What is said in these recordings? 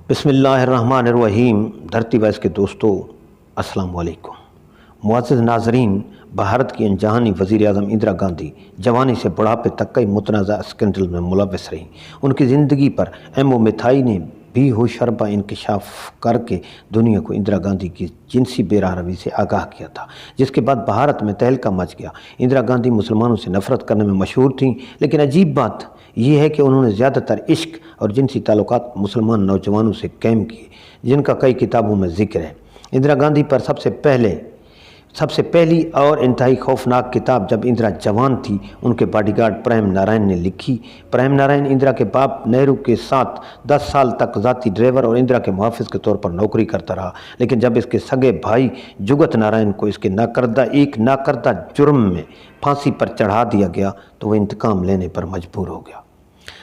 بسم اللہ الرحمن الرحیم۔ دھرتی وائس کے دوستو السلام علیکم۔ معزز ناظرین، بھارت کی انجہانی وزیر اعظم اندرا گاندھی جوانی سے بڑھاپے تک کئی متنازع اسکینڈل میں ملوث رہیں۔ ان کی زندگی پر ایم او میتھائی نے بھی ہوشربا انکشاف کر کے دنیا کو اندرا گاندھی کی جنسی بے راہ روی سے آگاہ کیا تھا، جس کے بعد بھارت میں تہلکہ مچ گیا۔ اندرا گاندھی مسلمانوں سے نفرت کرنے میں مشہور تھیں، لیکن عجیب بات یہ ہے کہ انہوں نے زیادہ تر عشق اور جنسی تعلقات مسلمان نوجوانوں سے قائم کیے، جن کا کئی کتابوں میں ذکر ہے۔ اندرا گاندھی پر سب سے پہلی اور انتہائی خوفناک کتاب جب اندرا جوان تھی ان کے باڈی گارڈ پریم نارائن نے لکھی۔ پریم نارائن اندرا کے باپ نہرو کے ساتھ 10 سال تک ذاتی ڈرائیور اور اندرا کے محافظ کے طور پر نوکری کرتا رہا، لیکن جب اس کے سگے بھائی جگت نارائن کو اس کے ناکردہ جرم میں پھانسی پر چڑھا دیا گیا تو وہ انتقام لینے پر مجبور ہو گیا،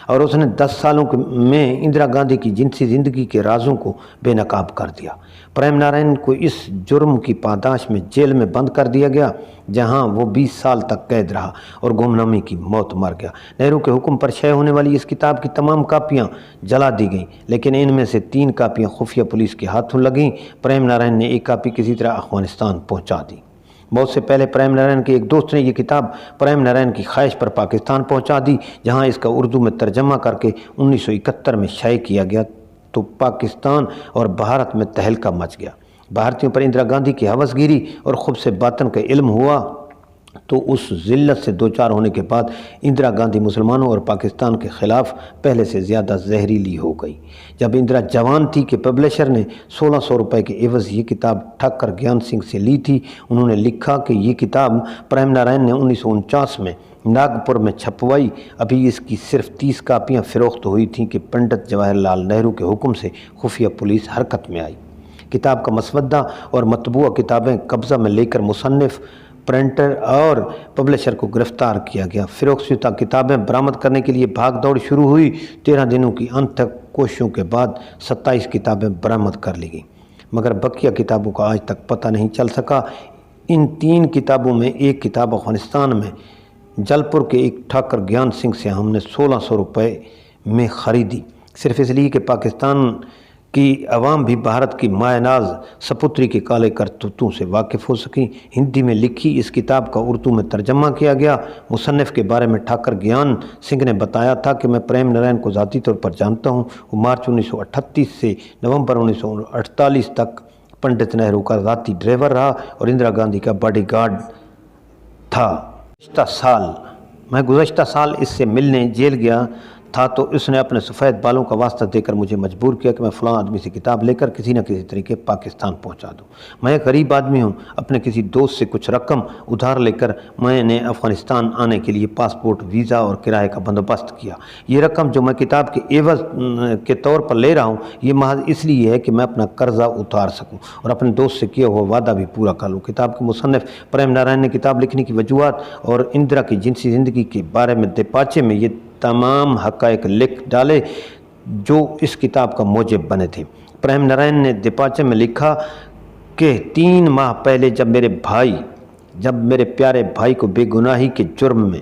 اور اس نے 10 سالوں میں اندرا گاندھی کی جنسی زندگی کے رازوں کو بے نقاب کر دیا۔ پریم نارائن کو اس جرم کی پاداش میں جیل میں بند کر دیا گیا، جہاں وہ 20 سال تک قید رہا اور گمنامی کی موت مر گیا۔ نہرو کے حکم پر شائع ہونے والی اس کتاب کی تمام کاپیاں جلا دی گئیں، لیکن ان میں سے 3 کاپیاں خفیہ پولیس کے ہاتھوں لگیں۔ پریم نارائن نے ایک کاپی کسی طرح افغانستان پہنچا دی۔ بہت سے پہلے پریم نارائن کے ایک دوست نے یہ کتاب پریم نارائن کی خواہش پر پاکستان پہنچا دی، جہاں اس کا اردو میں ترجمہ کر کے 1971 میں شائع کیا گیا تو پاکستان اور بھارت میں تہلکہ مچ گیا۔ بھارتیوں پر اندرا گاندھی کی ہوس گیری اور خبث باطن کا علم ہوا تو اس ذلت سے دوچار ہونے کے بعد اندرا گاندھی مسلمانوں اور پاکستان کے خلاف پہلے سے زیادہ زہریلی ہو گئی۔ جب اندرا جوان تھی کہ پبلشر نے 1600 روپے کے عوض یہ کتاب ٹھاکر گیان سنگھ سے لی تھی۔ انہوں نے لکھا کہ یہ کتاب پریم نارائن نے 1949 میں ناگپور میں چھپوائی۔ ابھی اس کی صرف 30 کاپیاں فروخت ہوئی تھیں کہ پنڈت جواہر لال نہرو کے حکم سے خفیہ پولیس حرکت میں آئی۔ کتاب کا مسودہ اور مطبوعہ کتابیں قبضہ میں لے کر مصنف، پرنٹر اور پبلشر کو گرفتار کیا گیا۔ فروخت شدہ کتابیں برآمد کرنے کے لیے بھاگ دوڑ شروع ہوئی۔ 13 دنوں کی انتھک کوششوں کے بعد 27 کتابیں برآمد کر لی گئیں، مگر بقیہ کتابوں کا آج تک پتہ نہیں چل سکا۔ ان 3 کتابوں میں ایک کتاب افغانستان میں جل پور کے ایک ٹھاکر گیان سنگھ سے ہم نے 1600 روپے میں خریدی، صرف اس لیے کہ پاکستان کی عوام بھی بھارت کی مایہ ناز سپتری کے کالے کرتوتوں سے واقف ہو سکیں۔ ہندی میں لکھی اس کتاب کا اردو میں ترجمہ کیا گیا۔ مصنف کے بارے میں ٹھاکر گیان سنگھ نے بتایا تھا کہ میں پریم نارائن کو ذاتی طور پر جانتا ہوں۔ وہ مارچ 1938 سے نومبر 1948 تک پنڈت نہرو کا ذاتی ڈرائیور رہا اور اندرا گاندھی کا باڈی گارڈ تھا۔ گزشتہ سال اس سے ملنے جیل گیا تھا تو اس نے اپنے سفید بالوں کا واسطہ دے کر مجھے مجبور کیا کہ میں فلاں آدمی سے کتاب لے کر کسی نہ کسی طریقے پاکستان پہنچا دوں۔ میں ایک غریب آدمی ہوں۔ اپنے کسی دوست سے کچھ رقم ادھار لے کر میں نے افغانستان آنے کے لیے پاسپورٹ، ویزا اور کرائے کا بندوبست کیا۔ یہ رقم جو میں کتاب کے عوض کے طور پر لے رہا ہوں، یہ محض اس لیے ہے کہ میں اپنا قرضہ اتار سکوں اور اپنے دوست سے کیا ہوا وعدہ بھی پورا کر لوں۔ کتاب کے مصنف پریم نارائن نے کتاب لکھنے کی وجوہات اور اندرا کی جنسی زندگی کے بارے میں دیپاچے میں یہ تمام حقائق لکھ ڈالے جو اس کتاب کا موجب بنے تھے۔ پریم نارائن نے دیپاچے میں لکھا کہ 3 ماہ پہلے جب میرے پیارے بھائی کو بے گناہی کے جرم میں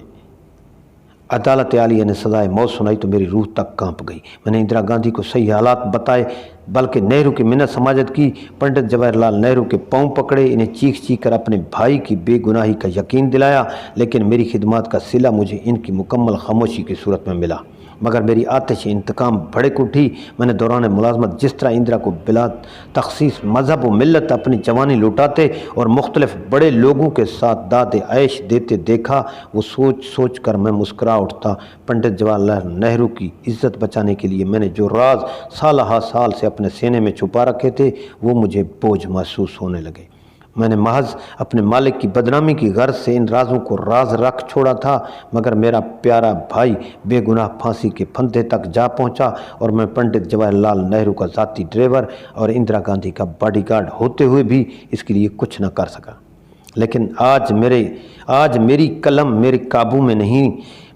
عدالت عالیہ نے سزائے موت سنائی تو میری روح تک کانپ گئی۔ میں نے اندرا گاندھی کو صحیح حالات بتائے، بلکہ نہرو کی منت سماجت کی، پنڈت جواہر لال نہرو کے پاؤں پکڑے، انہیں چیخ کر اپنے بھائی کی بے گناہی کا یقین دلایا، لیکن میری خدمات کا صلہ مجھے ان کی مکمل خاموشی کی صورت میں ملا۔ مگر میری آتش انتقام بھڑک اٹھی۔ میں نے دوران ملازمت جس طرح اندرا کو بلا تخصیص مذہب و ملت اپنی جوانی لوٹاتے اور مختلف بڑے لوگوں کے ساتھ داد عیش دیتے دیکھا، وہ سوچ کر میں مسکرا اٹھتا۔ پنڈت جواہر لال نہرو کی عزت بچانے کے لیے میں نے جو راز سالہ سال سے اپنے سینے میں چھپا رکھے تھے وہ مجھے بوجھ محسوس ہونے لگے۔ میں نے محض اپنے مالک کی بدنامی کی غرض سے ان رازوں کو راز رکھ چھوڑا تھا، مگر میرا پیارا بھائی بے گناہ پھانسی کے پھندے تک جا پہنچا اور میں پنڈت جواہر لال نہرو کا ذاتی ڈرائیور اور اندرا گاندھی کا باڈی گارڈ ہوتے ہوئے بھی اس کے لیے کچھ نہ کر سکا۔ لیکن آج میری قلم میرے قابو میں نہیں۔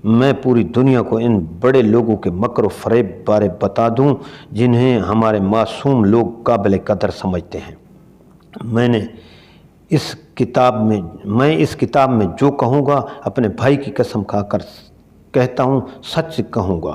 میں پوری دنیا کو ان بڑے لوگوں کے مکر و فریب بارے بتا دوں جنہیں ہمارے معصوم لوگ قابل قدر سمجھتے ہیں۔ میں اس کتاب میں جو کہوں گا اپنے بھائی کی قسم کھا کر کہتا ہوں، سچ کہوں گا۔